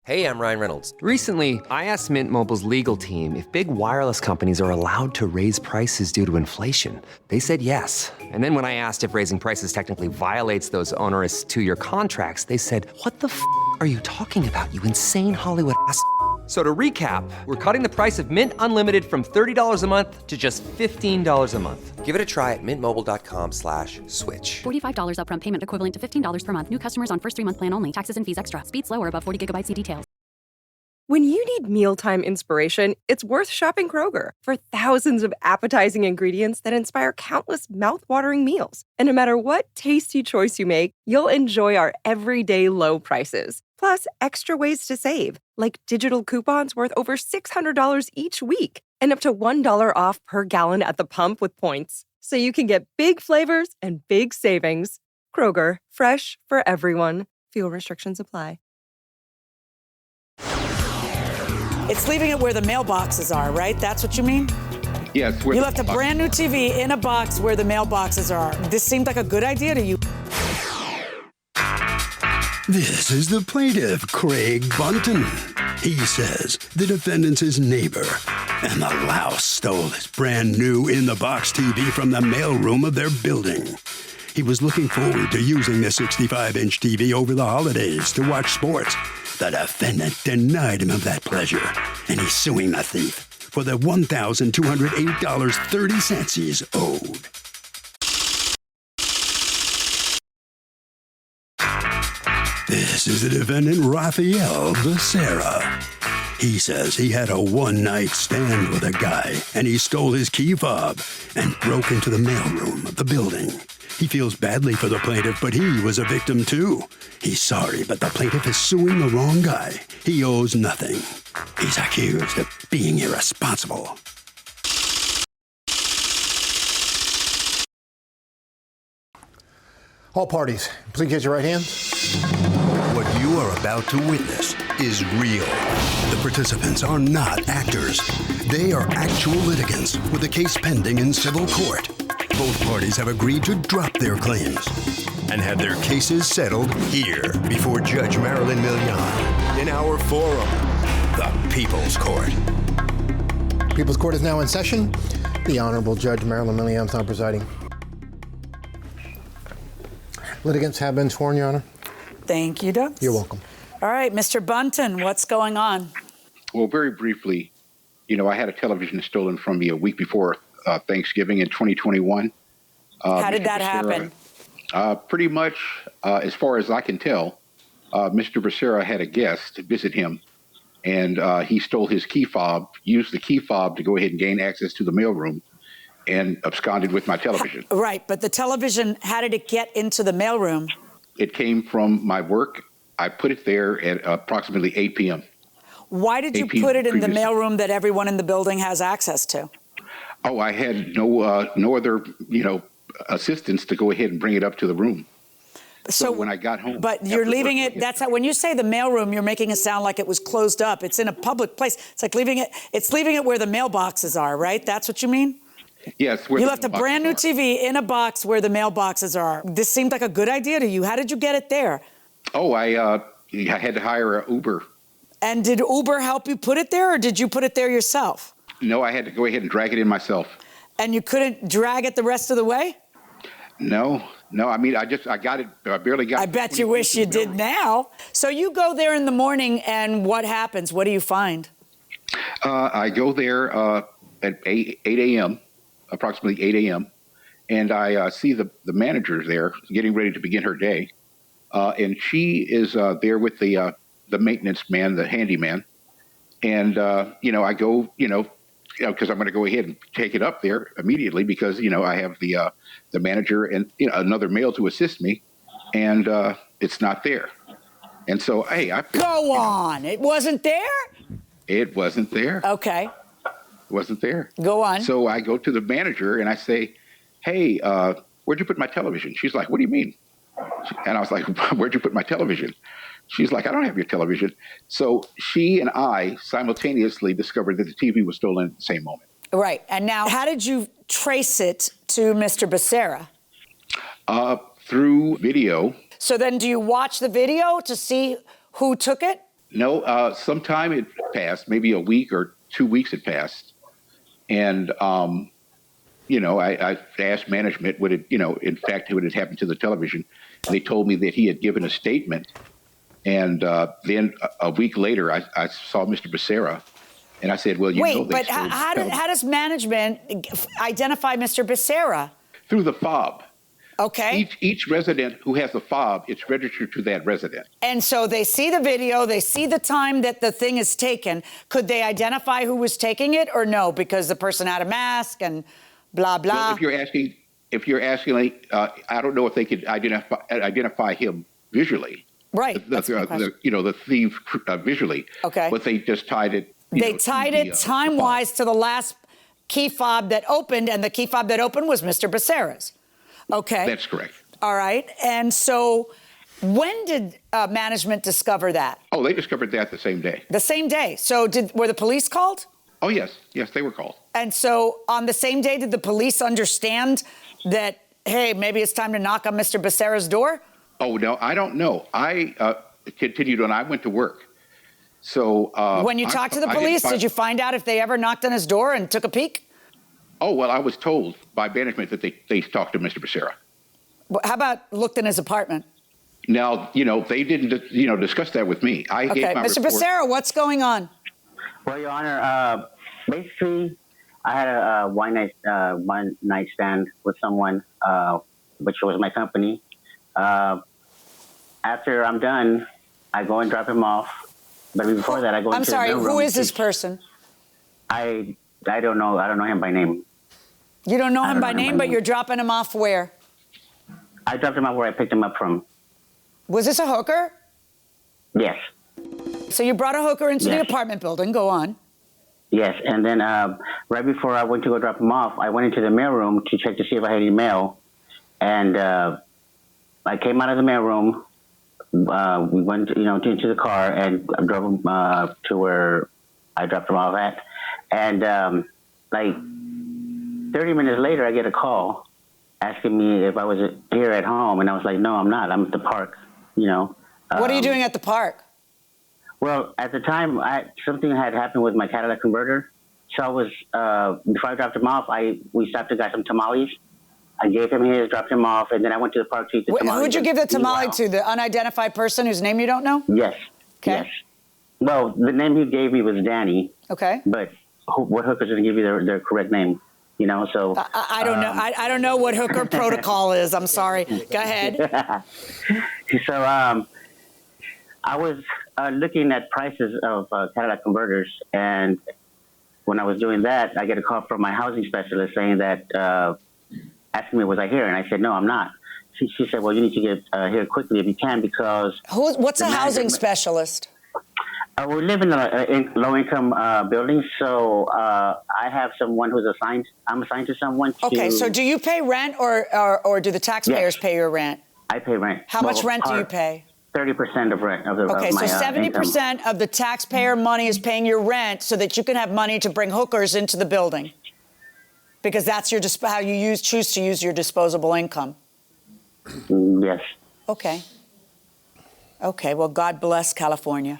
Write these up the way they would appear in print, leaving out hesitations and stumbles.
Hey, I'm Ryan Reynolds. Recently, I asked Mint Mobile's legal team if big wireless companies are allowed to raise prices due to inflation. They said yes. And then when I asked if raising prices technically violates those onerous two-year contracts, they said, "What the f*** are you talking about, you insane Hollywood ass?" So to recap, we're cutting the price of Mint Unlimited from $30 a month to just $15 a month. Give it a try at mintmobile.com/switch. $45 upfront payment equivalent to $15 per month. New customers on first 3-month plan only. Taxes and fees extra. Speed slower above 40 gigabytes. See details. When you need mealtime inspiration, it's worth shopping Kroger for thousands of appetizing ingredients that inspire countless mouthwatering meals. And no matter what tasty choice you make, you'll enjoy our everyday low prices. Plus, extra ways to save, like digital coupons worth over $600 each week and up to $1 off per gallon at the pump with points. So you can get big flavors and big savings. Kroger, fresh for everyone. Fuel restrictions apply. It's leaving it where the mailboxes are, right? That's what you mean? Yes. You left a brand new TV in a box where the mailboxes are. This seemed like a good idea to you. This is the plaintiff, Craig Bunton. He says the defendant's his neighbor, and the louse stole his brand new in-the-box TV from the mailroom of their building. He was looking forward to using the 65-inch TV over the holidays to watch sports. The defendant denied him of that pleasure, and he's suing the thief for the $1,208.30 he's owed. This is the defendant, Raphael Becerra. He says he had a one-night stand with a guy, and he stole his key fob and broke into the mailroom of the building. He feels badly for the plaintiff, but he was a victim too. He's sorry, but the plaintiff is suing the wrong guy. He owes nothing. He's accused of being irresponsible. All parties, please raise your right hands. What you are about to witness is real. The participants are not actors. They are actual litigants with a case pending in civil court. Both parties have agreed to drop their claims and have their cases settled here before Judge Marilyn Milian in our forum, the People's Court. People's Court is now in session. The Honorable Judge Marilyn Milian is now presiding. Litigants have been sworn, Your Honor. Thank you, Doug. You're welcome. All right, Mr. Bunton, what's going on? Well, very briefly, I had a television stolen from me a week before Thanksgiving in 2021. How did that happen? Pretty much, as far as I can tell, Mr. Becerra had a guest to visit him, and he stole his key fob, used the key fob to go ahead and gain access to the mailroom, and absconded with my television. Right, but the television, how did it get into the mailroom? It came from my work. I put it there at approximately 8 p.m. Why did you put it in the mailroom that everyone in the building has access to? Oh, I had no other, assistance to go ahead and bring it up to the room. So when I got home. But you're leaving it, that's how, when you say the mailroom, you're making it sound like it was closed up. It's in a public place. It's like leaving it where the mailboxes are, right? That's what you mean? Yes. You left a brand new TV in a box where the mailboxes are. This seemed like a good idea to you. How did you get it there? Oh, I had to hire an Uber. And did Uber help you put it there, or did you put it there yourself? No, I had to go ahead and drag it in myself. And you couldn't drag it the rest of the way? No. I mean, I got it. I barely got it. I bet you wish you did now. So you go there in the morning, and what happens? What do you find? I go there at 8 a.m., approximately 8 a.m., and I see the manager there getting ready to begin her day. And she is there with the maintenance man, the handyman. And, I go, because I'm going to go ahead and take it up there immediately because, I have the manager and another male to assist me, and it's not there. And so, hey, Go on. It wasn't there? It wasn't there. Okay. Wasn't there. Go on. So I go to the manager and I say, hey, where'd you put my television? She's like, what do you mean? And I was like, where'd you put my television? She's like, I don't have your television. So she and I simultaneously discovered that the TV was stolen at the same moment. Right. And now, how did you trace it to Mr. Becerra? Through video. So then do you watch the video to see who took it? No, sometime it passed, maybe a week or 2 weeks had passed. And, I asked management would it, in fact, what had happened to the television. And they told me that he had given a statement. And then a week later, I saw Mr. Becerra. And I said, well, Wait, but how does management identify Mr. Becerra? Through the fob. Okay. Each resident who has a fob, it's registered to that resident. And so they see the video, they see the time that the thing is taken. Could they identify who was taking it or no? Because the person had a mask and blah, blah. Well, if you're asking, I don't know if they could identify him visually. Right. The thief visually. Okay. But they just tied it. They tied it time-wise to the last key fob that opened, and the key fob that opened was Mr. Becerra's. Okay. That's correct. All right. And so when did management discover that? Oh, they discovered that the same day. The same day. So were the police called? Oh, yes. Yes, they were called. And so on the same day, did the police understand that, hey, maybe it's time to knock on Mr. Becerra's door? Oh, no, I don't know. I continued on. I went to work. So when you talked to the police, did you find out if they ever knocked on his door and took a peek? Oh, well, I was told by management that they talked to Mr. Becerra. Well, how about looked in his apartment? Now, they didn't, discuss that with me. I gave my Mr. report. Becerra, what's going on? Well, Your Honor, basically, I had a one night stand with someone, which was my company. After I'm done, I go and drop him off. But before that, I go into the room. Who is this person? I don't know. I don't know him by name. You don't know him by name, but you're dropping him off where? I dropped him off where I picked him up from. Was this a hooker? Yes. So you brought a hooker into the apartment building. Go on. Yes, and then right before I went to go drop him off, I went into the mailroom to check to see if I had any mail. And I came out of the mailroom. We went, into the car and drove him to where I dropped him off at. And like 30 minutes later, I get a call asking me if I was here at home. And I was like, no, I'm not. I'm at the park, What are you doing at the park? Well, at the time, something had happened with my Cadillac converter. So I was, before I dropped him off, we stopped and got some tamales. I gave him his, dropped him off, and then I went to the park to eat the tamale. Who'd you give the tamale to? The unidentified person whose name you don't know? Yes. Okay. Yes. Well, the name he gave me was Danny. Okay. But what hooker's going to give you their correct name? So I don't know. I don't know what hooker protocol is. I'm sorry. Go ahead. So I was looking at prices of Cadillac converters, and when I was doing that, I get a call from my housing specialist saying that. Asking me, was I here? And I said, no, I'm not. She said, well, you need to get here quickly if you can because... What's a housing specialist? We live in low-income buildings, so I have someone who's assigned... I'm assigned to someone to... Okay, so do you pay rent or do the taxpayers pay your rent? I pay rent. How much rent do you pay? 30% of rent. Okay, of my, so 70% of the taxpayer money is paying your rent so that you can have money to bring hookers into the building. Because that's how you choose to use your disposable income. Yes. Okay. Well, God bless California.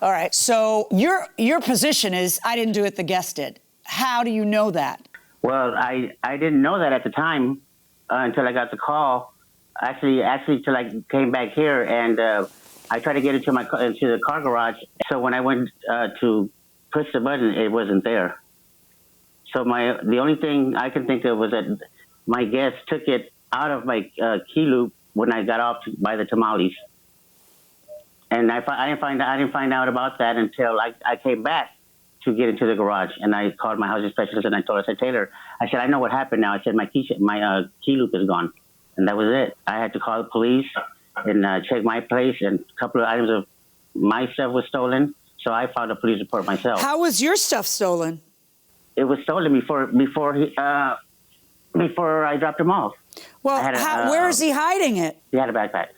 All right. So your position is I didn't do it. The guest did. How do you know that? Well, I didn't know that at the time until I got the call. Actually, till I came back here and I tried to get into the car garage. So when I went to push the button, it wasn't there. So the only thing I can think of was that my guest took it out of my key loop when I got off to buy the tamales, and I didn't find out about that until I came back to get into the garage, and I called my housing specialist and I told her, I said, Taylor, I said, I know what happened now. I said my key loop is gone, and that was it. I had to call the police and check my place, and a couple of items of my stuff was stolen, so I filed a police report myself. How was your stuff stolen? It was stolen before I dropped him off. Well, where is he hiding it? He had a backpack.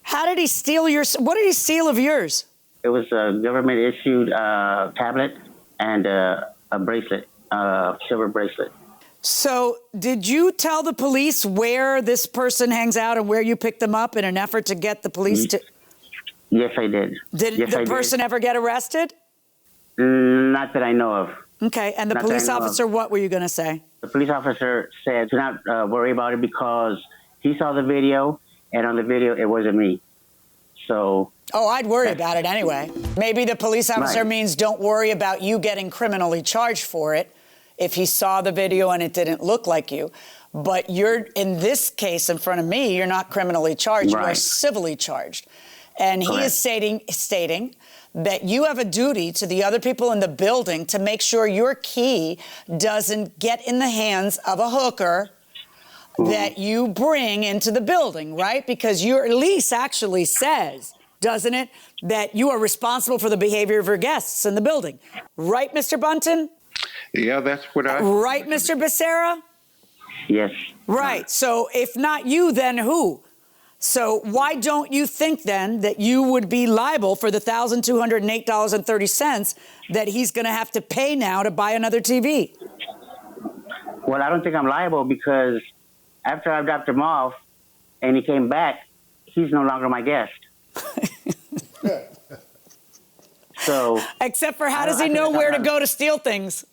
How did he steal what did he steal of yours? It was a government-issued tablet and a bracelet, silver bracelet. So did you tell the police where this person hangs out and where you picked them up in an effort to get the police to... Yes, I did. Did yes, the person ever get arrested? Not that I know of. Okay, and the Not police that I know officer, of. what were you going to say? The police officer said to not worry about it because he saw the video, and on the video, it wasn't me. So... Oh, I'd worry about it anyway. Maybe the police officer means don't worry about you getting criminally charged for it if he saw the video and it didn't look like you. But you're, in this case in front of me, you're not criminally charged. Right. You are civilly charged. And he is stating that you have a duty to the other people in the building to make sure your key doesn't get in the hands of a hooker that you bring into the building, right? Because your lease actually says, doesn't it, that you are responsible for the behavior of your guests in the building. Right, Mr. Bunton? Yeah, that's what I... Right, Mr. Becerra? Yes. Right. So if not you, then who? So why don't you think then that you would be liable for the $1,208.30 that he's going to have to pay now to buy another TV? Well, I don't think I'm liable because after I dropped him off and he came back, he's no longer my guest. So, except for how does he know where to go to steal things?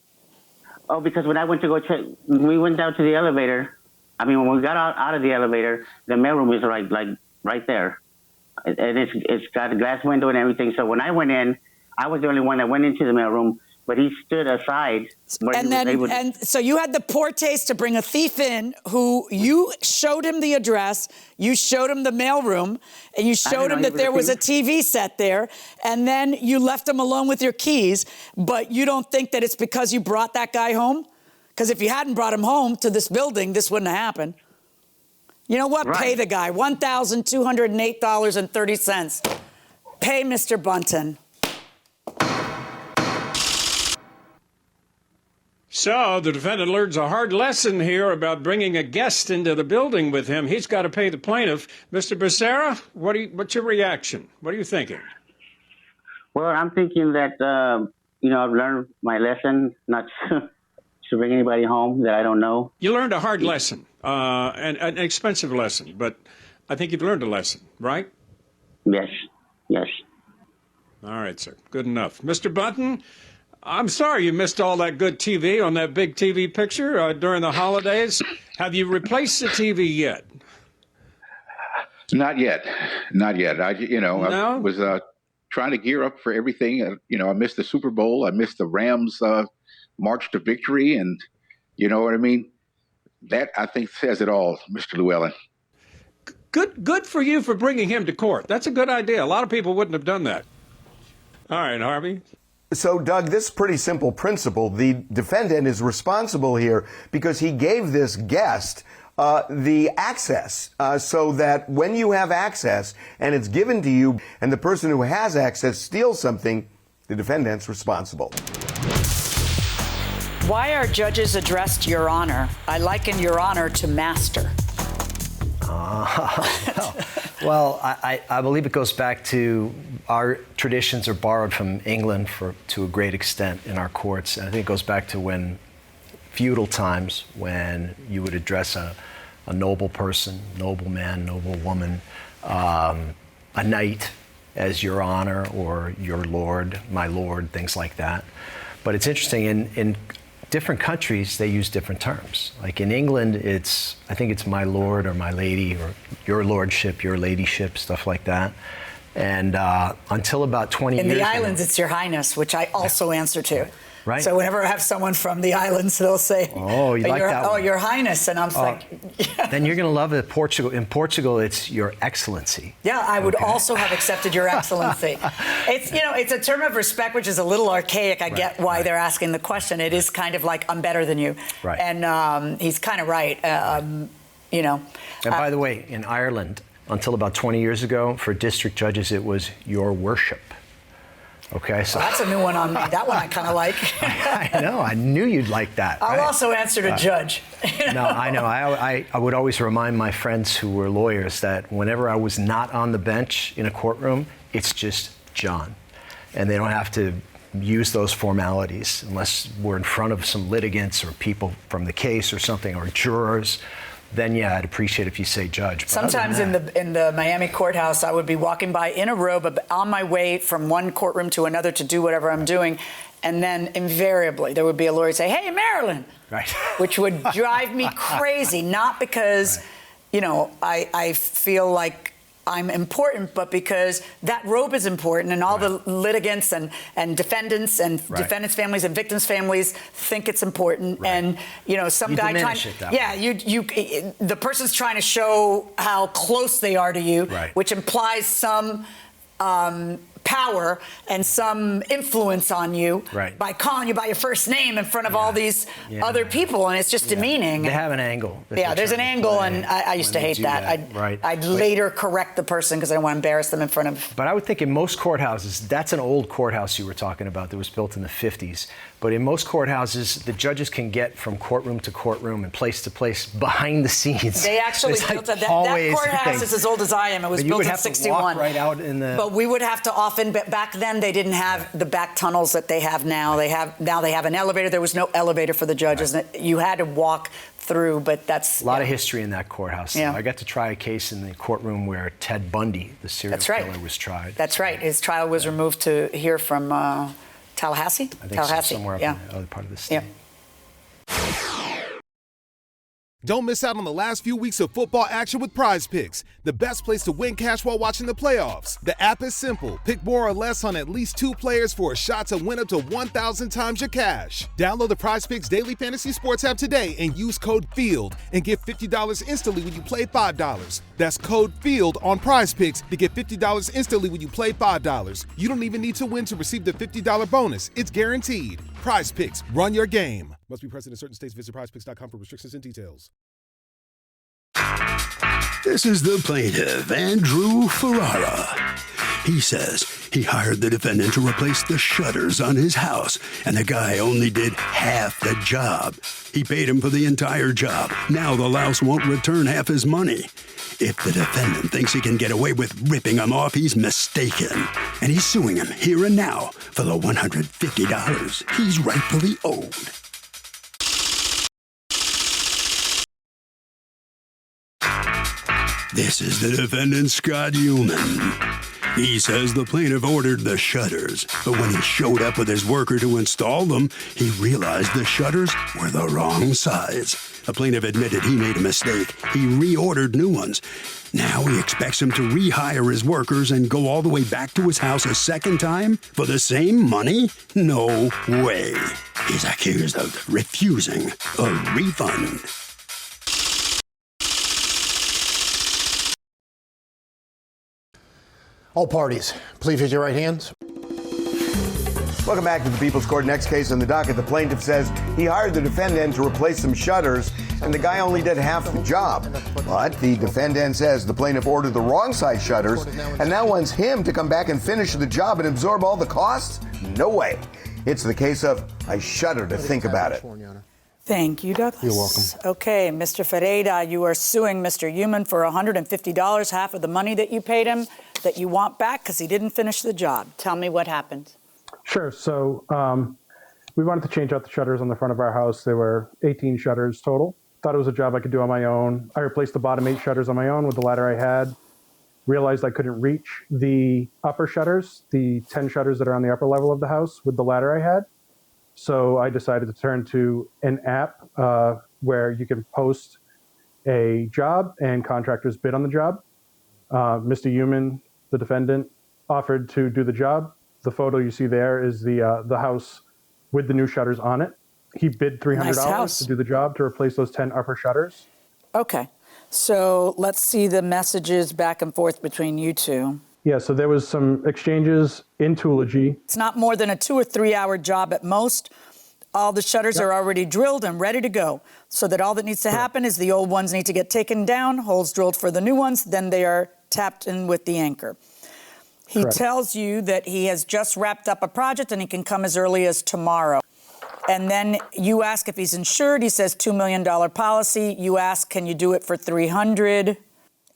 Oh, because when I went to go check, we went down to the elevator. I mean, when we got out of the elevator, the mailroom is right there, and it's got a glass window and everything. So when I went in, I was the only one that went into the mailroom, but he stood aside. And so you had the poor taste to bring a thief in who you showed him the address, you showed him the mailroom, and you showed him that there was a TV set there, and then you left him alone with your keys, but you don't think that it's because you brought that guy home? Because if you hadn't brought him home to this building, this wouldn't have happened. You know what? Right. Pay the guy $1,208.30. Pay Mr. Bunton. So the defendant learns a hard lesson here about bringing a guest into the building with him. He's got to pay the plaintiff. Mr. Becerra, what's your reaction? What are you thinking? Well, I'm thinking that, I've learned my lesson not to bring anybody home that I don't know. You learned a hard lesson, and an expensive lesson, but I think you've learned a lesson, right? Yes. All right, sir. Good enough. Mr. Bunton, I'm sorry you missed all that good TV on that big TV picture during the holidays. Have you replaced the TV yet? Not yet. I was trying to gear up for everything. I missed the Super Bowl. I missed the Rams march to victory. And you know what I mean? That, I think, says it all, Mr. Llewellyn. Good for you for bringing him to court. That's a good idea. A lot of people wouldn't have done that. All right, Harvey. So, Doug, this is a pretty simple principle. The defendant is responsible here because he gave this guest the access so that when you have access and it's given to you and the person who has access steals something, the defendant's responsible. Why are judges addressed Your Honor? I liken Your Honor to master. Well, I believe it goes back to our traditions are borrowed from England to a great extent in our courts. And I think it goes back to when feudal times when you would address a noble person, noble man, noble woman, a knight as Your Honor or Your Lord, my Lord, things like that. But it's interesting, in different countries, they use different terms. Like in England, I think it's my lord or my lady or your lordship, your ladyship, stuff like that. And until about 20 years ago. In the islands, it's Your Highness, which I also answer to. Right. So whenever I have someone from the islands, they'll say, "Oh, you like that one? Oh, Your Highness," and I'm like, yeah. Then you're going to love it. Portugal. In Portugal, it's Your Excellency. Yeah, I would also have accepted Your Excellency. It's a term of respect, which is a little archaic. I get why they're asking the question. It is kind of like, I'm better than you. Right. And he's kind of right. And by the way, in Ireland, until about 20 years ago, for district judges, it was Your Worship. Okay, so that's a new one on me. That one I kind of like. I know. I knew you'd like that. I'll also answer to judge. No, I know. I would always remind my friends who were lawyers that whenever I was not on the bench in a courtroom, it's just John. And they don't have to use those formalities unless we're in front of some litigants or people from the case or something, or jurors. then yeah, I'd appreciate if you say judge. But sometimes in the Miami courthouse, I would be walking by in a robe on my way from one courtroom to another to do whatever I'm doing. And then invariably there would be a lawyer say, "Hey, Marilyn," right, which would drive me crazy. Not because, I feel like I'm important, but because that robe is important, and all the litigants and defendants and defendants' families and victims' families think it's important. And some guy trying, the person's trying to show how close they are to you, which implies some power and some influence on you by calling you by your first name in front of all these other people, and it's just demeaning. They have an angle. There's an angle, and I used to hate that. I'd later correct the person because I don't want to embarrass them in front of. But I would think in most courthouses, that's an old courthouse you were talking about that was built in the 50s. But in most courthouses, the judges can get from courtroom to courtroom and place to place behind the scenes. They actually built that courthouse is as old as I am. It was built in 61. Walk right out in the. But we would have to often. Back then, they didn't have the back tunnels that they have now. They have an elevator. There was no elevator for the judges. You had to walk through. But that's a lot of history in that courthouse. Yeah. I got to try a case in the courtroom where Ted Bundy, the serial killer, was tried. That's right. His trial was removed to here from Tallahassee. I think somewhere up in the other part of the state. Don't miss out on the last few weeks of football action with Prize Picks, the best place to win cash while watching the playoffs. The app is simple. Pick more or less on at least 2 players for a shot to win up to 1,000 times your cash. Download the Prize Picks Daily Fantasy Sports app today and use code FIELD and get $50 instantly when you play $5. That's code FIELD on Prize Picks to get $50 instantly when you play $5. You don't even need to win to receive the $50 bonus. It's guaranteed. Prize Picks, run your game. Must be present in certain states. Visit prizepicks.com for restrictions and details. This is the plaintiff, Andrew Ferrara. He says he hired the defendant to replace the shutters on his house, and the guy only did half the job. He paid him for the entire job. Now the louse won't return half his money. If the defendant thinks he can get away with ripping him off, he's mistaken. And he's suing him here and now for the $150 he's rightfully owed. This is the defendant, Scott Human. He says the plaintiff ordered the shutters, but when he showed up with his worker to install them, he realized the shutters were the wrong size. The plaintiff admitted he made a mistake. He reordered new ones. Now he expects him to rehire his workers and go all the way back to his house a second time for the same money? No way. He's accused of refusing a refund. All parties, please raise your right hands. Welcome back to the People's Court. Next case on the docket. The plaintiff says he hired the defendant to replace some shutters, and the guy only did half the job. But the defendant says the plaintiff ordered the wrong size shutters and now wants him to come back and finish the job and absorb all the costs? No way. It's the case of I shudder to think about it. Thank you, Douglas. You're welcome. Okay, Mr. Ferreira, you are suing Mr. Human for $150, half of the money that you paid him, that you want back because he didn't finish the job. Tell me what happened. Sure. So we wanted to change out the shutters on the front of our house. There were 18 shutters total. Thought it was a job I could do on my own. I replaced the bottom 8 shutters on my own with the ladder I had. Realized I couldn't reach the upper shutters, the 10 shutters that are on the upper level of the house with the ladder I had. So I decided to turn to an app where you can post a job and contractors bid on the job. Mr. Human, the defendant, offered to do the job. The photo you see there is the house with the new shutters on it. He bid $300 to do the job to replace those 10 upper shutters. Okay. So let's see the messages back and forth between you two. Yeah, so there was some exchanges in Toology. It's not more than a 2 or 3 hour job at most. All the shutters are already drilled and ready to go. So that all that needs to happen is the old ones need to get taken down, holes drilled for the new ones, then they are tapped in with the anchor. He tells you that he has just wrapped up a project and he can come as early as tomorrow. And then you ask if he's insured. He says $2 million policy. You ask, can you do it for $300?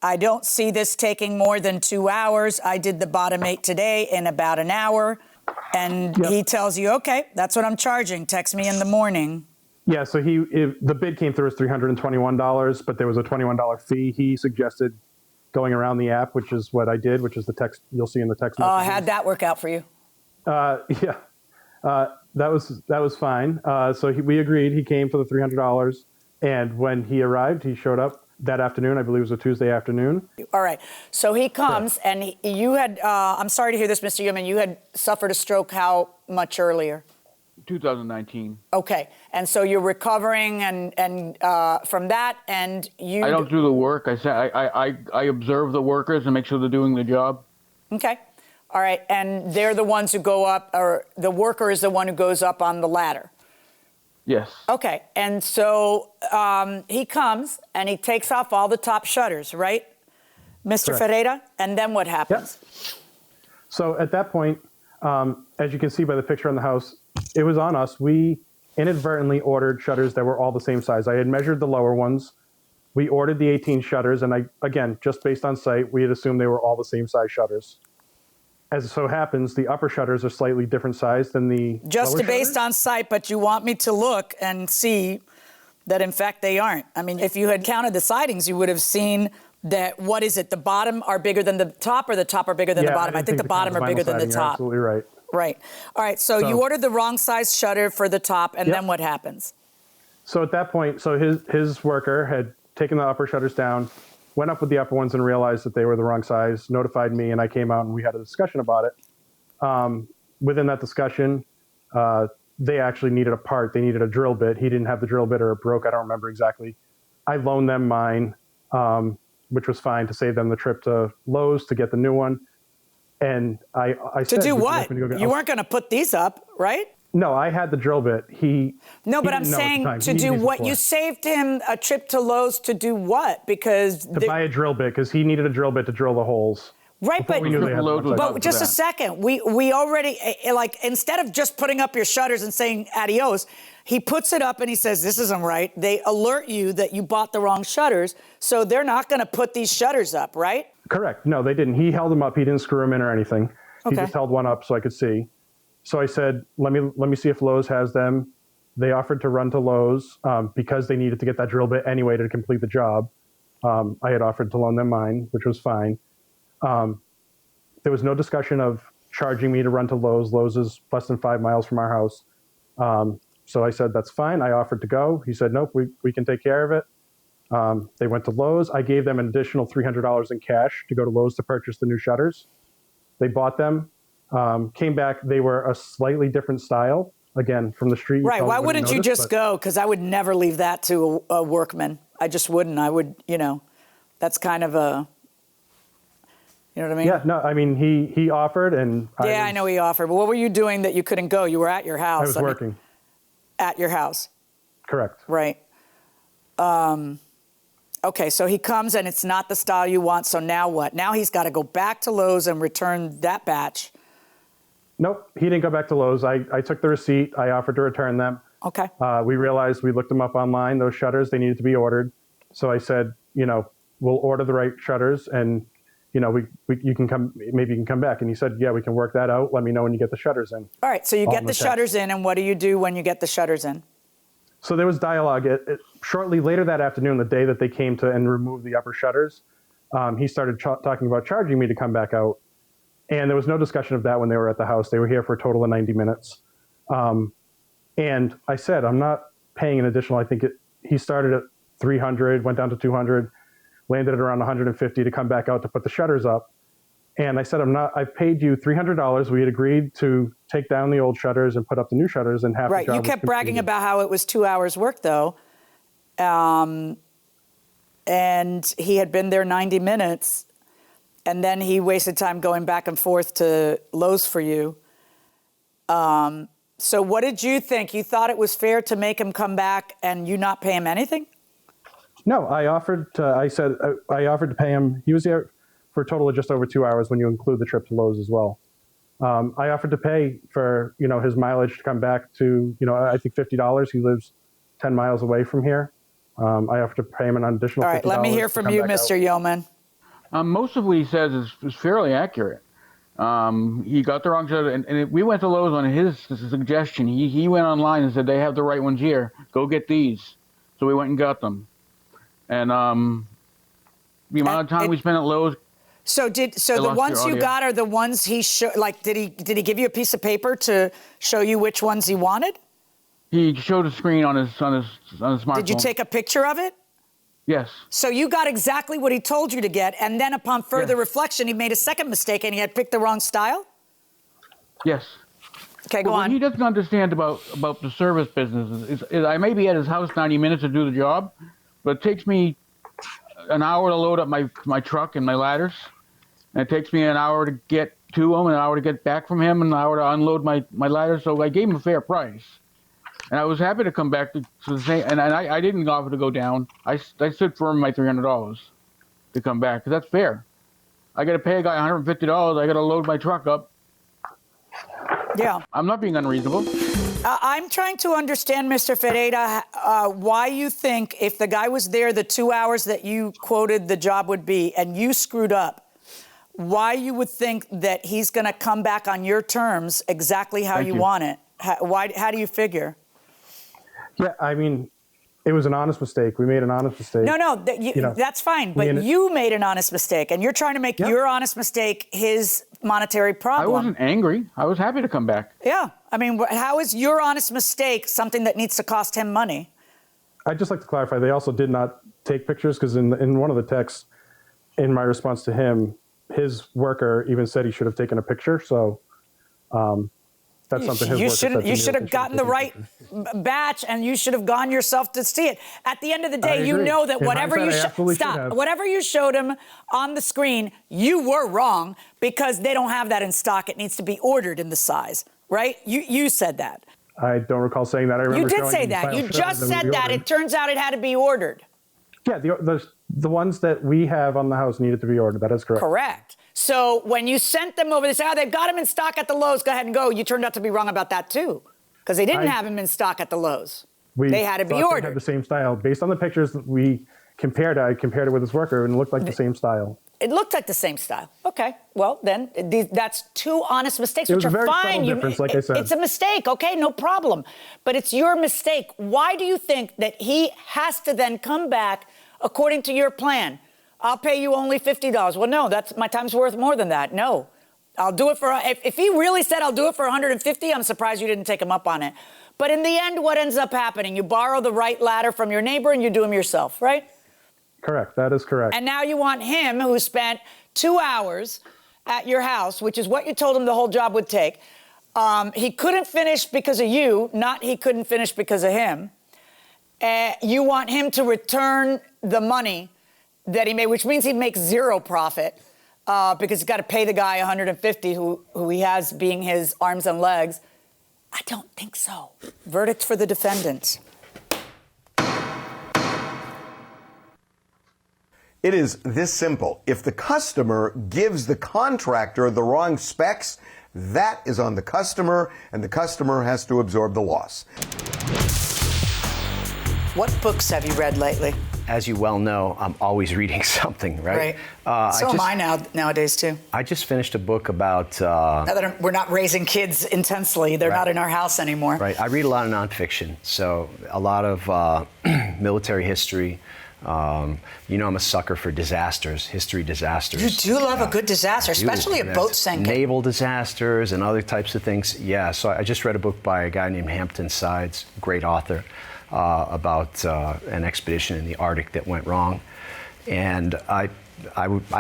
I don't see this taking more than 2 hours. I did the bottom 8 today in about an hour. And he tells you, okay, that's what I'm charging. Text me in the morning. Yeah, so the bid came through as $321, but there was a $21 fee. He suggested going around the app, which is what I did, which is the text you'll see in the text messages. How'd that work out for you? Yeah, that was fine. So we agreed. He came for the $300, and when he arrived, he showed up that afternoon. I believe it was a Tuesday afternoon. All right. So he comes, and you had. I'm sorry to hear this, Mr. Yeoman. You had suffered a stroke how much earlier? 2019. Okay, and so you're recovering, and from that, and you. I don't do the work. I observe the workers and make sure they're doing the job. Okay. All right, and they're the ones who go up, or the worker is the one who goes up on the ladder. Yes. Okay, and so he comes and he takes off all the top shutters, right, Mr. Correct. Ferreira? And then what happens? Yep. So at that point, as you can see by the picture in the house, it was on us. We inadvertently ordered shutters that were all the same size. I had measured the lower ones. We ordered the 18 shutters, and again, just based on sight, we had assumed they were all the same size shutters. As so happens, the upper shutters are slightly different size than the Just lower based on sight, but you want me to look and see that, in fact, they aren't. I mean, if you had counted the sidings, you would have seen that, what is it, the bottom are bigger than the top, or the top are bigger than the bottom? I think the bottom are bigger than the top. Absolutely right. Right. All right, so you ordered the wrong size shutter for the top, and then what happens? So at that point, so his worker had taken the upper shutters down, went up with the upper ones and realized that they were the wrong size, notified me, and I came out and we had a discussion about it. Within that discussion, they actually needed a part. They needed a drill bit. He didn't have the drill bit, or it broke. I don't remember exactly. I loaned them mine, which was fine, to save them the trip to Lowe's to get the new one. And I said, to do what? You weren't going to put these up, right? No, I had the drill bit. No, but I'm saying to do what? You saved him a trip to Lowe's to do what? Because to buy a drill bit, because he needed a drill bit to drill the holes. Right, but just a second. We already, like, instead of just putting up your shutters and saying adios, he puts it up and he says, this isn't right. They alert you that you bought the wrong shutters, so they're not going to put these shutters up, right? Correct. No, they didn't. He held them up. He didn't screw them in or anything. He just held one up so I could see. So I said, let me see if Lowe's has them. They offered to run to Lowe's because they needed to get that drill bit anyway to complete the job. I had offered to loan them mine, which was fine. There was no discussion of charging me to run to Lowe's. Lowe's is less than 5 miles from our house. So I said, that's fine. I offered to go. He said, nope, we can take care of it. They went to Lowe's. I gave them an additional $300 in cash to go to Lowe's to purchase the new shutters. They bought them. Came back, they were a slightly different style, again, from the street. Right, why wouldn't you just go? Because I would never leave that to a workman. I just wouldn't. I would, that's kind of a, you know what I mean? Yeah, no, I mean, he offered and I know he offered, but what were you doing that you couldn't go? You were at your house. I was working. At your house. Correct. Right. Okay, so he comes and it's not the style you want, so now what? Now he's got to go back to Lowe's and return that batch. Nope, he didn't go back to Lowe's. I took the receipt. I offered to return them. Okay. We realized, we looked them up online, those shutters, they needed to be ordered. So I said, we'll order the right shutters and, you can come, maybe you can come back. And he said, yeah, we can work that out. Let me know when you get the shutters in. All right, so you get the shutters in, and what do you do when you get the shutters in? So there was dialogue. Shortly later that afternoon, the day that they came to and remove the upper shutters, he started talking about charging me to come back out. And there was no discussion of that when they were at the house. They were here for a total of 90 minutes. And I said, I'm not paying an additional, he started at 300, went down to 200, landed at around 150 to come back out to put the shutters up. And I said, I've paid you $300. We had agreed to take down the old shutters and put up the new shutters and half the job. Right, you kept bragging about how it was 2 hours work though. And he had been there 90 minutes and then he wasted time going back and forth to Lowe's for you. So what did you think? You thought it was fair to make him come back and you not pay him anything? No, I offered to pay him. He was there for a total of just over 2 hours when you include the trip to Lowe's as well. I offered to pay for, his mileage to come back to, I think $50. He lives 10 miles away from here. I offered to pay him an additional $50. All right, let me hear from you, Mr. Yeoman. Most of what he says is fairly accurate. He got the wrong shutter, and we went to Lowe's on his suggestion. He went online and said, they have the right ones here. Go get these. So we went and got them. And the amount of time we spent at Lowe's. So the ones you got are the ones he showed. Like, did he give you a piece of paper to show you which ones he wanted? He showed a screen on his smartphone. Did you take a picture of it? Yes. So you got exactly what he told you to get, and then upon further reflection, he made a second mistake and he had picked the wrong style? Yes. Okay, go on. What he doesn't understand about the service business is I may be at his house 90 minutes to do the job, but it takes me an hour to load up my truck and my ladders, and it takes me an hour to get to him, an hour to get back from him, and an hour to unload my ladders. So I gave him a fair price. And I was happy to come back to the same, and I didn't offer to go down. I stood firm my $300 to come back, because that's fair. I got to pay a guy $150. I got to load my truck up. Yeah. I'm not being unreasonable. I'm trying to understand, Mr. Ferreira, why you think if the guy was there the 2 hours that you quoted the job would be, and you screwed up, why you would think that he's going to come back on your terms exactly how you want it. How do you figure? Yeah, I mean, it was an honest mistake. We made an honest mistake. No, that's fine. But you made an honest mistake, and you're trying to make your honest mistake his monetary problem. I wasn't angry. I was happy to come back. Yeah. I mean, how is your honest mistake something that needs to cost him money? I'd just like to clarify, they also did not take pictures, because in one of the texts, in my response to him, his worker even said he should have taken a picture. So that's something his worker said to me. You should have gotten the right batch, and you should have gone yourself to see it. At the end of the day, you know that whatever whatever you showed him on the screen, you were wrong, because they don't have that in stock. It needs to be ordered in the size, right? You said that. I don't recall saying that. I remember you did say that. You just said that. It turns out it had to be ordered. Yeah, the ones that we have on the house needed to be ordered. That is correct. Correct. So when you sent them over, they said, they've got them in stock at the Lowe's. Go ahead and go. You turned out to be wrong about that, too, because they didn't have them in stock at the Lowe's. They had to be ordered. They had the same style. Based on the pictures that we compared, I compared it with his worker, and it looked like the same style. It looked like the same style. Okay. Well, then that's two honest mistakes, it which was are a very fine. subtle difference, like I said. It's a mistake. Okay, no problem. But it's your mistake. Why do you think that he has to then come back according to your plan? I'll pay you only $50. Well, no, that's my time's worth more than that. No, I'll do it for, if he really said I'll do it for $150, I'm surprised you didn't take him up on it. But in the end, what ends up happening? You borrow the right ladder from your neighbor and you do them yourself, right? Correct. That is correct. And now you want him, who spent 2 hours at your house, which is what you told him the whole job would take. He couldn't finish because of you, not he couldn't finish because of him. You want him to return the money that he made, which means he makes zero profit, because he's got to pay the guy $150 who he has being his arms and legs. I don't think so. Verdict for the defendant. It is this simple. If the customer gives the contractor the wrong specs, that is on the customer, and the customer has to absorb the loss. What books have you read lately? As you well know, I'm always reading something, right? So am I nowadays, too. I just finished a book about... now that we're not raising kids intensely, they're not in our house anymore. Right. I read a lot of nonfiction, so a lot of military history. I'm a sucker for disasters, history disasters. You do love a good disaster, especially a boat sinking. Naval disasters and other types of things. Yeah, so I just read a book by a guy named Hampton Sides, great author, about an expedition in the Arctic that went wrong. And I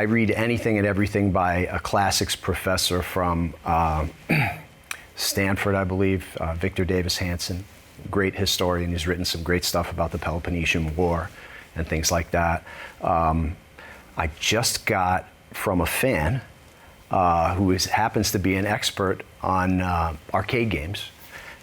read anything and everything by a classics professor from Stanford, I believe, Victor Davis Hanson, great historian. He's written some great stuff about the Peloponnesian War and things like that. I just got from a fan who happens to be an expert on arcade games.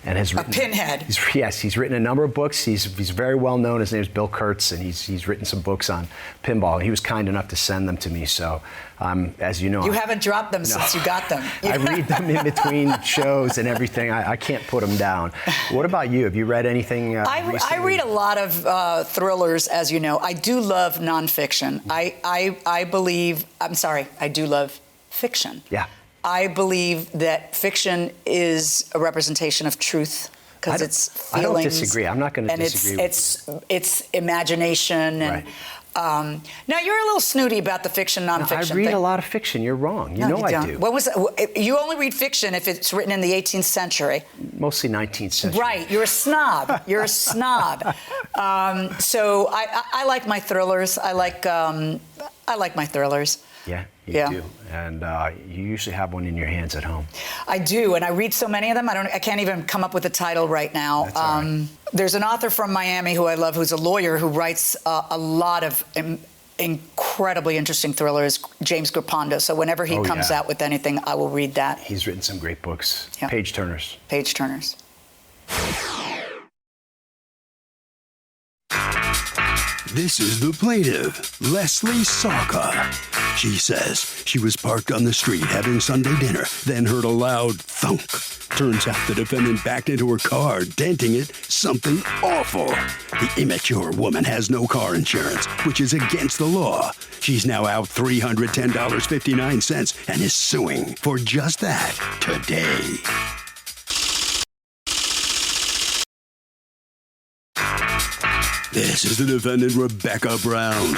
And has written, a pinhead. He's written a number of books. He's very well known. His name is Bill Kurtz, and he's written some books on pinball. He was kind enough to send them to me. So, as you know, you haven't dropped them since you got them. I read them in between shows and everything. I can't put them down. What about you? Have you read anything? I read a lot of thrillers, as you know. I do love nonfiction. I do love fiction. Yeah. I believe that fiction is a representation of truth because it's feelings. I don't disagree. I'm not going to disagree. It's imagination and. Right. Now you're a little snooty about the fiction nonfiction. I read a lot of fiction. You're wrong. You know I do. What was you only read fiction if it's written in the 18th century? Mostly 19th century. Right. You're a snob. You're a snob. So I like my thrillers. I like my thrillers. Yeah, you do. And you usually have one in your hands at home. I do, and I read so many of them. I can't even come up with a title right now. That's all right. There's an author from Miami who I love, who's a lawyer who writes a lot of incredibly interesting thrillers, James Grapondo. So whenever he comes out with anything, I will read that. He's written some great books. Yeah. Page turners. Page turners. This is the plaintiff, Leslie Saka. She says she was parked on the street having Sunday dinner, then heard a loud thunk. Turns out the defendant backed into her car, denting it something awful. The immature woman has no car insurance, which is against the law. She's now out $310.59 and is suing for just that today. This is the defendant, Rebecca Brown.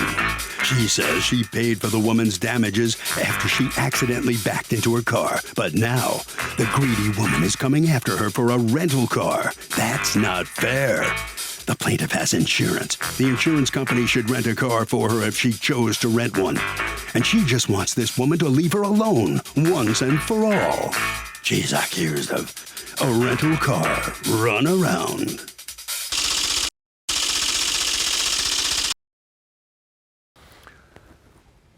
She says she paid for the woman's damages after she accidentally backed into her car. But now, the greedy woman is coming after her for a rental car. That's not fair. The plaintiff has insurance. The insurance company should rent a car for her if she chose to rent one. And she just wants this woman to leave her alone once and for all. She's accused of a rental car run around.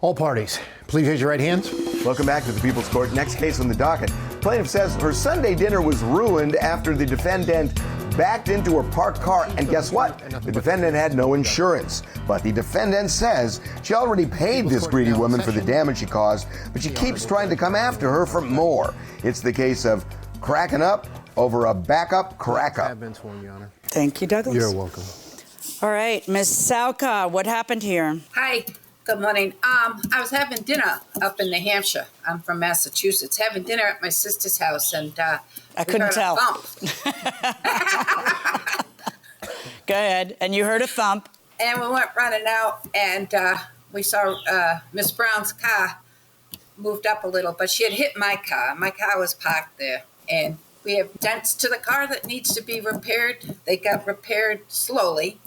All parties, please raise your right hands. Welcome back to the People's Court. Next case on the docket. Plaintiff says her Sunday dinner was ruined after the defendant backed into her parked car. And guess what? The defendant had no insurance. But the defendant says she already paid this greedy woman for the damage she caused, but she keeps trying to come after her for more. It's the case of cracking up over a backup crack-up. I've been sworn, Your Honor. Thank you, Douglas. You're welcome. All right, Ms. Sauka, what happened here? Hi. Good morning. I was having dinner up in New Hampshire. I'm from Massachusetts. Having dinner at my sister's house, and I couldn't tell. Go ahead. And you heard a thump. And we went running out, and we saw Miss Brown's car moved up a little, but she had hit my car. My car was parked there, and we have dents to the car that needs to be repaired. They got repaired slowly,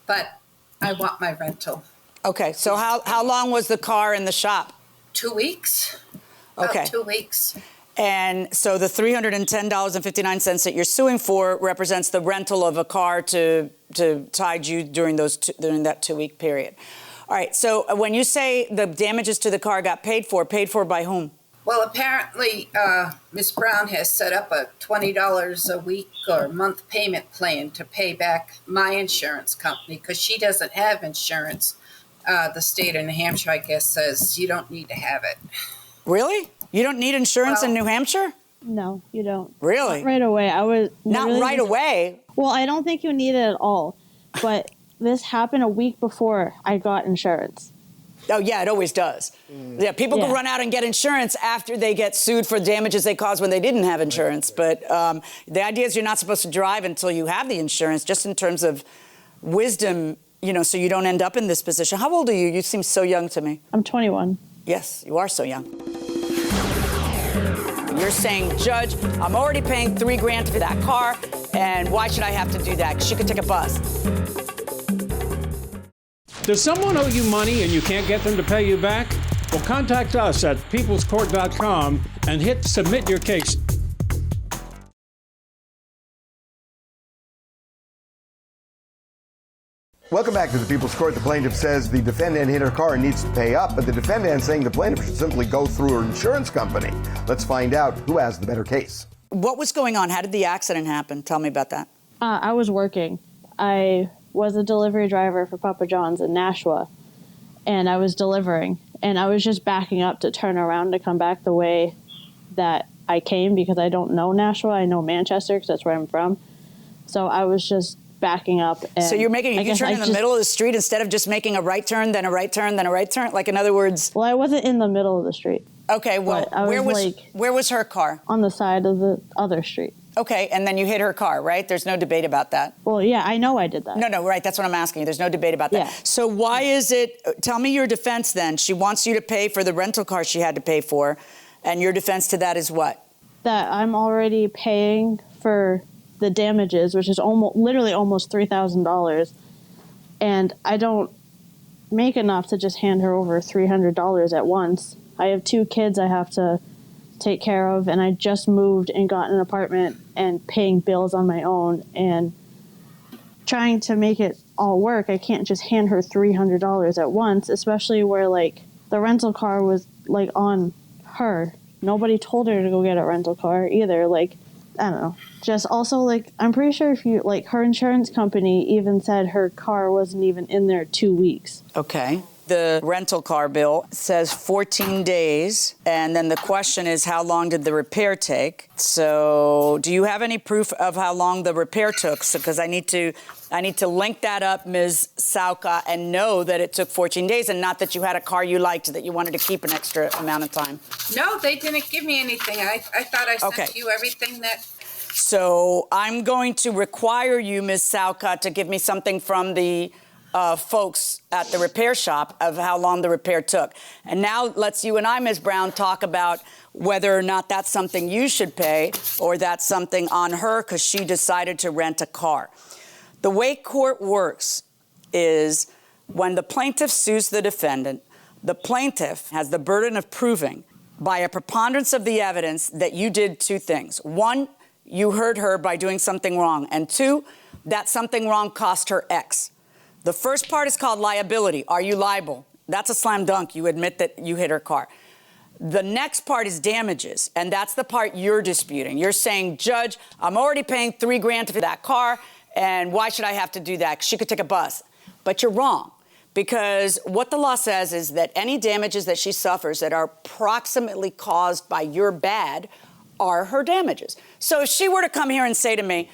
but I want my rental. Okay, so how long was the car in the shop? 2 weeks. Okay. About 2 weeks. And so the $310.59 that you're suing for represents the rental of a car to tide you during that 2 week period. All right, so when you say the damages to the car got paid for by whom? Well, apparently, Ms. Brown has set up a $20 a week or month payment plan to pay back my insurance company because she doesn't have insurance. The state of New Hampshire, I guess, says you don't need to have it. Really? You don't need insurance in New Hampshire? No, you don't. Really? Not right away. Not right away? Well, I don't think you need it at all. But this happened a week before I got insurance. Oh, yeah, it always does. Yeah, people can run out and get insurance after they get sued for damages they caused when they didn't have insurance. But the idea is you're not supposed to drive until you have the insurance, just in terms of wisdom, so you don't end up in this position. How old are you? You seem so young to me. I'm 21. Yes, you are so young. You're saying, Judge, I'm already paying $3,000 for that car, and why should I have to do that? She could take a bus. Does someone owe you money and you can't get them to pay you back? Well, contact us at peoplescourt.com and hit submit your case. Welcome back to the People's Court. The plaintiff says the defendant hit her car and needs to pay up, but the defendant is saying the plaintiff should simply go through her insurance company. Let's find out who has the better case. What was going on? How did the accident happen? Tell me about that. I was working. I was a delivery driver for Papa John's in Nashua, and I was delivering. And I was just backing up to turn around to come back the way that I came because I don't know Nashua. I know Manchester because that's where I'm from. So I was just backing up. And so you're making a U-turn in the middle of the street instead of just making a right turn, then a right turn, then a right turn? Like, in other words... Well, I wasn't in the middle of the street. Okay, well, where was her car? On the side of the other street. Okay, and then you hit her car, right? There's no debate about that. Well, yeah, I know I did that. No, right, that's what I'm asking you. There's no debate about that. Yeah. So why is it, tell me your defense then. She wants you to pay for the rental car she had to pay for, and your defense to that is what? That I'm already paying for the damages, which is literally almost $3,000, and I don't make enough to just hand her over $300 at once. I have 2 kids I have to take care of, and I just moved and got an apartment and paying bills on my own and trying to make it all work. I can't just hand her $300 at once, especially where like the rental car was like on her. Nobody told her to go get a rental car either. Like, I don't know. Just also like, I'm pretty sure if you like her insurance company even said her car wasn't even in there 2 weeks. Okay. The rental car bill says 14 days, and then the question is, how long did the repair take? So do you have any proof of how long the repair took? Because I need to link that up, Ms. Sauka, and know that it took 14 days and not that you had a car you liked that you wanted to keep an extra amount of time. No, they didn't give me anything. I thought I sent you everything that... So I'm going to require you, Ms. Sauka, to give me something from the folks at the repair shop of how long the repair took. And now let's you and I, Ms. Brown, talk about whether or not that's something you should pay or that's something on her because she decided to rent a car. The way court works is when the plaintiff sues the defendant, the plaintiff has the burden of proving by a preponderance of the evidence that you did 2 things. 1, you hurt her by doing something wrong. And 2, that something wrong cost her X. The first part is called liability. Are you liable? That's a slam dunk. You admit that you hit her car. The next part is damages, and that's the part you're disputing. You're saying, Judge, I'm already paying $3,000 for that car, and why should I have to do that? She could take a bus. But you're wrong, because what the law says is that any damages that she suffers that are approximately caused by your bad are her damages. So if she were to come here and say to me,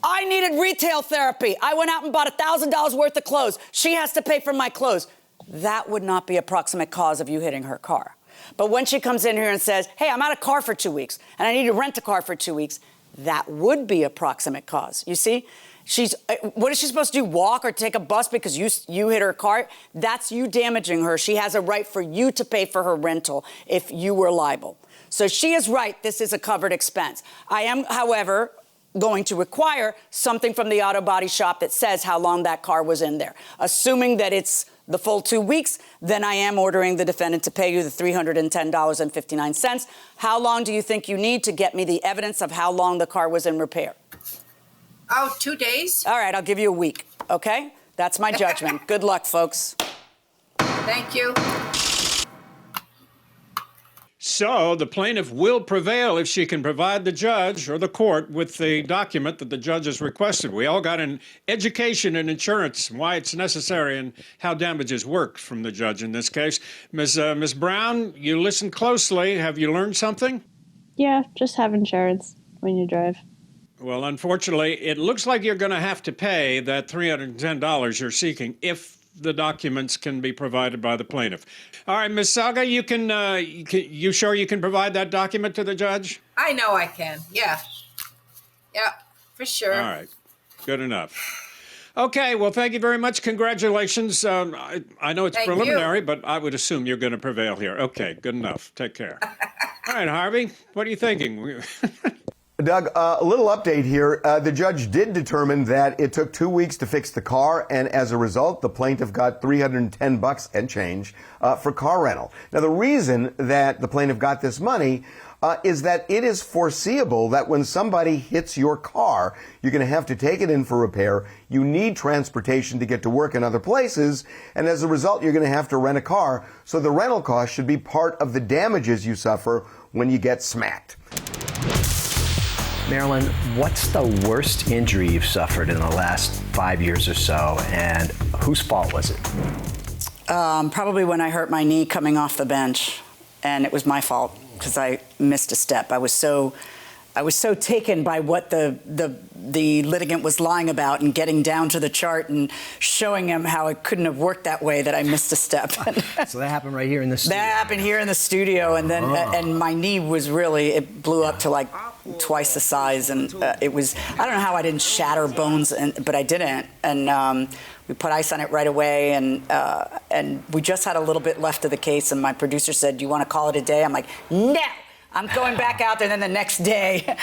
I needed retail therapy. I went out and bought $1,000 worth of clothes. She has to pay for my clothes. That would not be a proximate cause of you hitting her car. But when she comes in here and says, hey, I'm out of car for 2 weeks and I need to rent a car for 2 weeks, that would be a proximate cause. You see? What is she supposed to do? Walk or take a bus because you hit her car? That's you damaging her. She has a right for you to pay for her rental if you were liable. So she is right. This is a covered expense. I am, however, going to require something from the auto body shop that says how long that car was in there. Assuming that it's the full 2 weeks, then I am ordering the defendant to pay you the $310.59. How long do you think you need to get me the evidence of how long the car was in repair? Oh, 2 days. All right, I'll give you a week, okay? That's my judgment. Good luck, folks. Thank you. So the plaintiff will prevail if she can provide the judge or the court with the document that the judge has requested. We all got an education in insurance, why it's necessary and how damages work from the judge in this case. Ms. Brown, you listened closely. Have you learned something? Yeah, just have insurance when you drive. Well, unfortunately, it looks like you're going to have to pay that $310 you're seeking if the documents can be provided by the plaintiff. All right, Ms. Saga, you sure you can provide that document to the judge? I know I can. Yeah. Yeah, for sure. All right. Good enough. Okay, well, thank you very much. Congratulations. I know it's preliminary, but I would assume you're going to prevail here. Okay, good enough. Take care. All right, Harvey, what are you thinking? Doug, a little update here. The judge did determine that it took 2 weeks to fix the car, and as a result, the plaintiff got $310 and change for car rental. Now, the reason that the plaintiff got this money is that it is foreseeable that when somebody hits your car, you're going to have to take it in for repair. You need transportation to get to work in other places, and as a result, you're going to have to rent a car. So the rental cost should be part of the damages you suffer when you get smacked. Marilyn, what's the worst injury you've suffered in the last 5 years or so, and whose fault was it? Probably when I hurt my knee coming off the bench, and it was my fault because I missed a step. I was so taken by what the the litigant was lying about and getting down to the chart and showing him how it couldn't have worked that way, that I missed a step. So that happened right here in the studio. That happened here in the studio, and then and my knee was really, it blew up to like twice the size, and it was, I don't know how I didn't shatter bones, but I didn't. And we put ice on it right away, and we just had a little bit left of the case, and my producer said, "Do you want to call it a day?" I'm like, "No, I'm going back out there." And then the next day,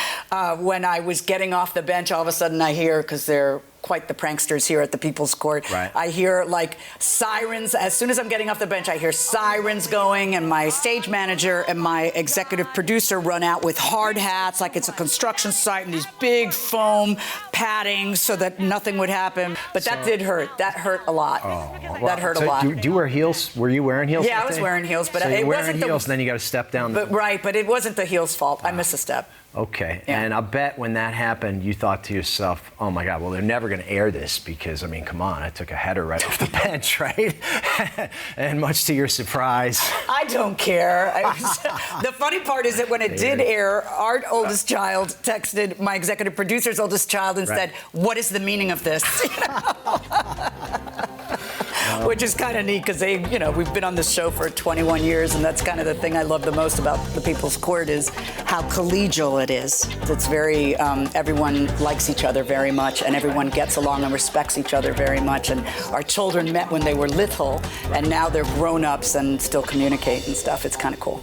when I was getting off the bench, all of a sudden I hear, because they're quite the pranksters here at the People's Court. Right. I hear like sirens. As soon as I'm getting off the bench, I hear sirens going, and my stage manager and my executive producer run out with hard hats, like it's a construction site, and these big foam padding so that nothing would happen. But that did hurt. That hurt a lot. That hurt a lot. Do you wear heels? Were you wearing heels? Yeah, I was wearing heels, but so it you're wasn't wearing heels, and then you got to step down. But it wasn't the heels' fault. I missed a step. Okay. Yeah. And I'll bet when that happened, you thought to yourself, "Oh my God, well, they're never going to air this because, I mean, come on, I took a header right off the bench, right?" And much to your surprise. I don't care. The funny part is that when it did air, our oldest child texted my executive producer's oldest child and said, "What is the meaning of this?" Which is kind of neat because we've been on this show for 21 years, and that's kind of the thing I love the most about the People's Court is how collegial it is. It's very, everyone likes each other very much, and everyone gets along and respects each other very much. And our children met when they were little, and now they're grown-ups and still communicate and stuff. It's kind of cool.